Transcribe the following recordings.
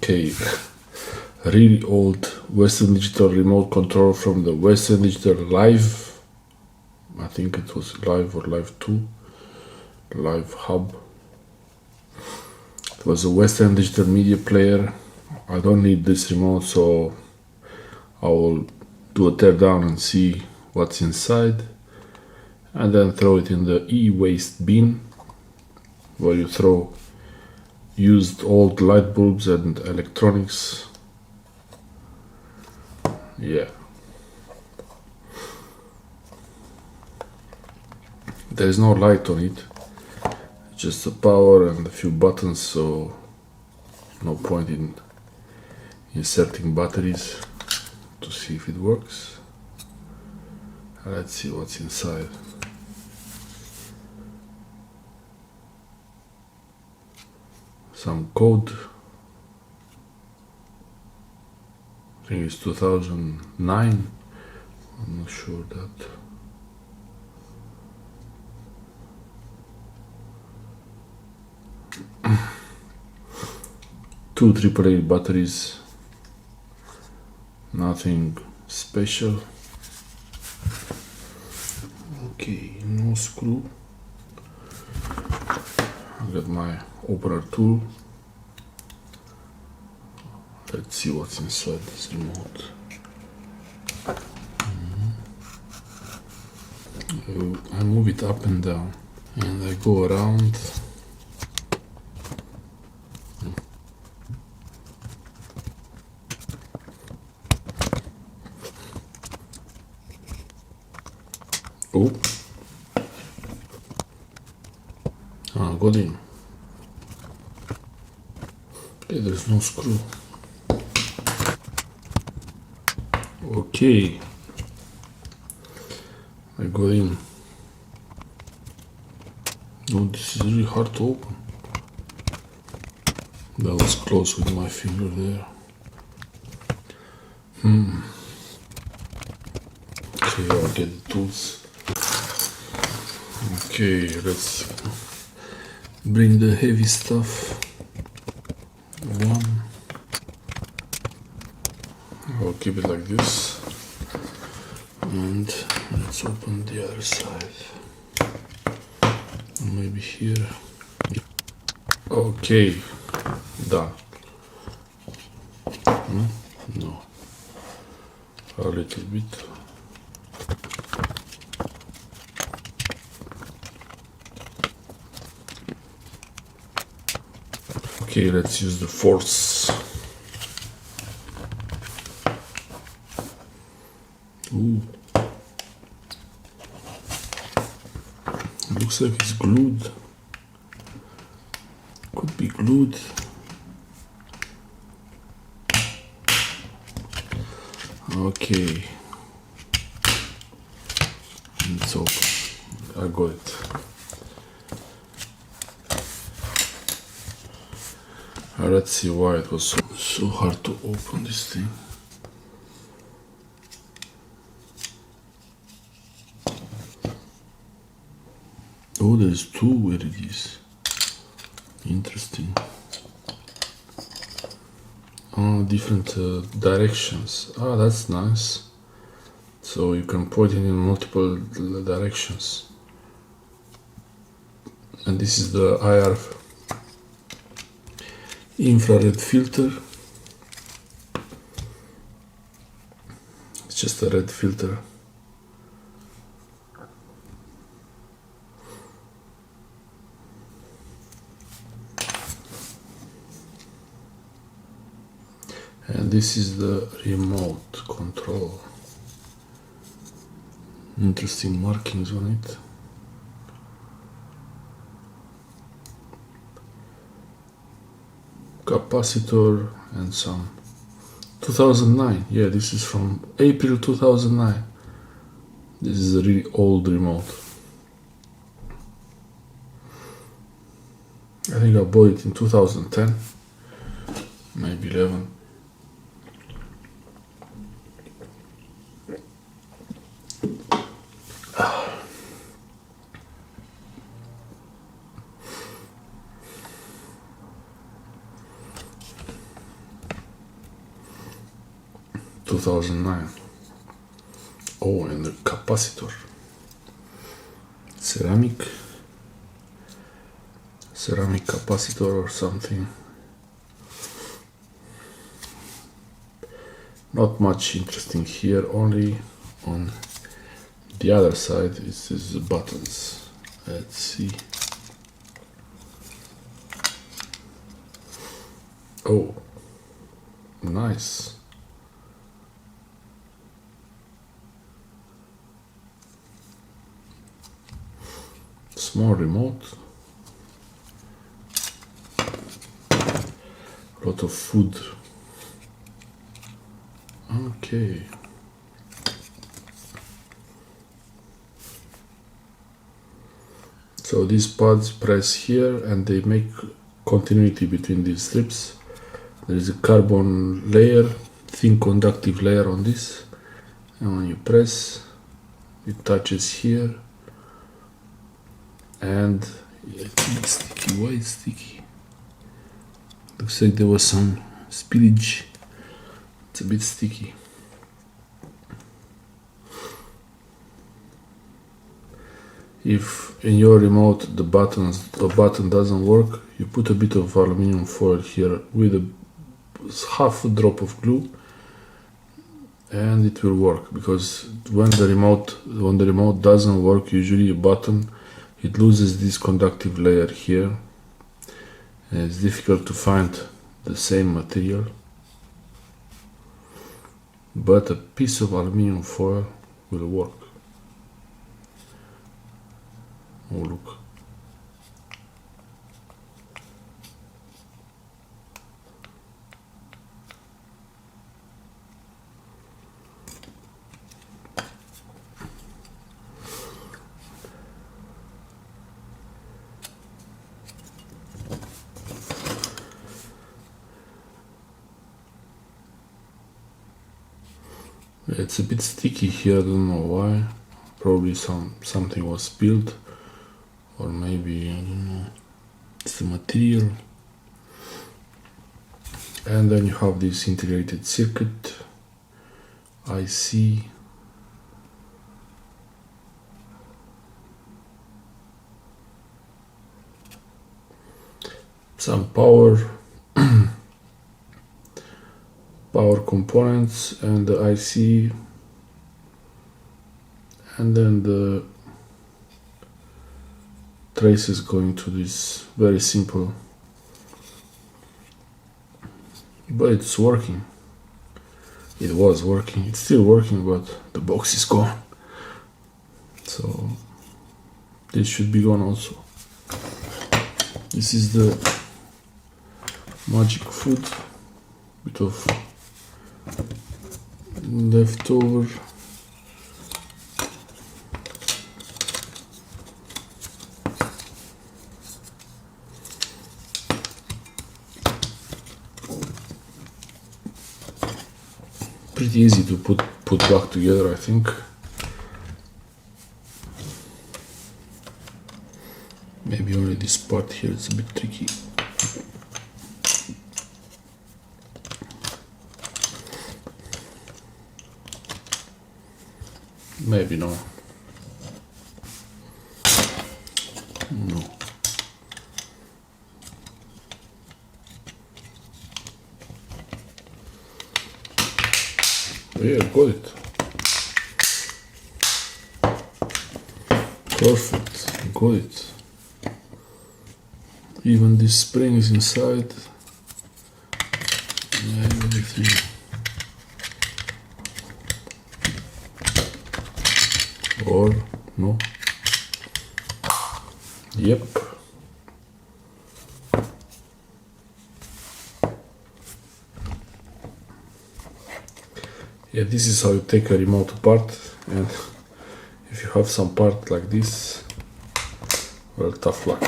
Okay, really old Western Digital remote control from the Western Digital Live. I think it was Live or Live 2, Live Hub. It was a Western Digital media player. I don't need this remote, so I will do a teardown and see what's inside, and then throw it in the e-waste bin, where you throw used old light bulbs and electronics. Yeah. There is no light on it, just the power and a few buttons, so no point in inserting batteries to see if it works. Let's see what's inside. Some code. I think it's 2009. I'm not sure that. Two AAA batteries. Nothing special. Okay, no screw. I got my opener tool. Let's see what's inside this remote. I move it up and down, and I go around. Oh, got in. Okay, there's no screw. Okay, I got in. Oh, this is really hard to open. That was close with my finger there. Okay, I'll get the tools. Okay, let's bring the heavy stuff. One. I'll keep it like this. And let's open the other side. Maybe here. Okay, done. No, a little bit. Okay, let's use the force. Ooh. Looks like it's glued. Could be glued. Okay. It's open. I got it. Let's see why it was so hard to open this thing. Oh, there's two LEDs. Interesting. Oh, different directions. Ah, that's nice. So you can point it in multiple directions. And this is the IR infrared filter. It's just a red filter. And this is the remote control. Interesting markings on it. Capacitor and some 2009. Yeah, this is from April 2009. This is a really old remote. I think I bought it in 2010, maybe 11. 2009. Oh, and the capacitor. Ceramic capacitor or something. Not much interesting here, only on the other side is the buttons. Let's see. Oh, nice. Small remote. A lot of food. Okay. So these pads press here and they make continuity between these strips. There is a carbon layer, thin conductive layer on this, and when you press, it touches here, and it's sticky. Why is sticky? Looks like there was some spillage. It's a bit sticky. If in your remote the button doesn't work, you put a bit of aluminum foil here with a half a drop of glue, and it will work. Because when the remote doesn't work, usually a button, it loses this conductive layer here, and it's difficult to find the same material. But a piece of aluminum foil will work. Oh, look. It's a bit sticky here, I don't know why. Probably something was spilled, or maybe, I don't know, it's the material. And then you have this integrated circuit, IC, some power components, and the IC, and then the traces going to this very simple, but it's working. It was working, it's still working, but the box is gone, so this should be gone also. This is the magic food, bit of leftover. Pretty easy to put back together, I think. Maybe only this part here is a bit tricky. Maybe no. No. Yeah, got it. Perfect, got it. Even this spring is inside. Yeah, everything. Or no? Yep. Yeah, this is how you take a remote apart, and if you have some part like this, well, tough luck.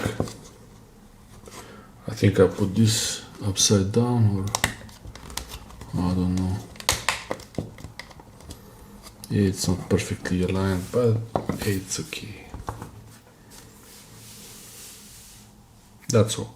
I think I put this upside down, or I don't know. Yeah, it's not perfectly aligned, but it's okay. That's all.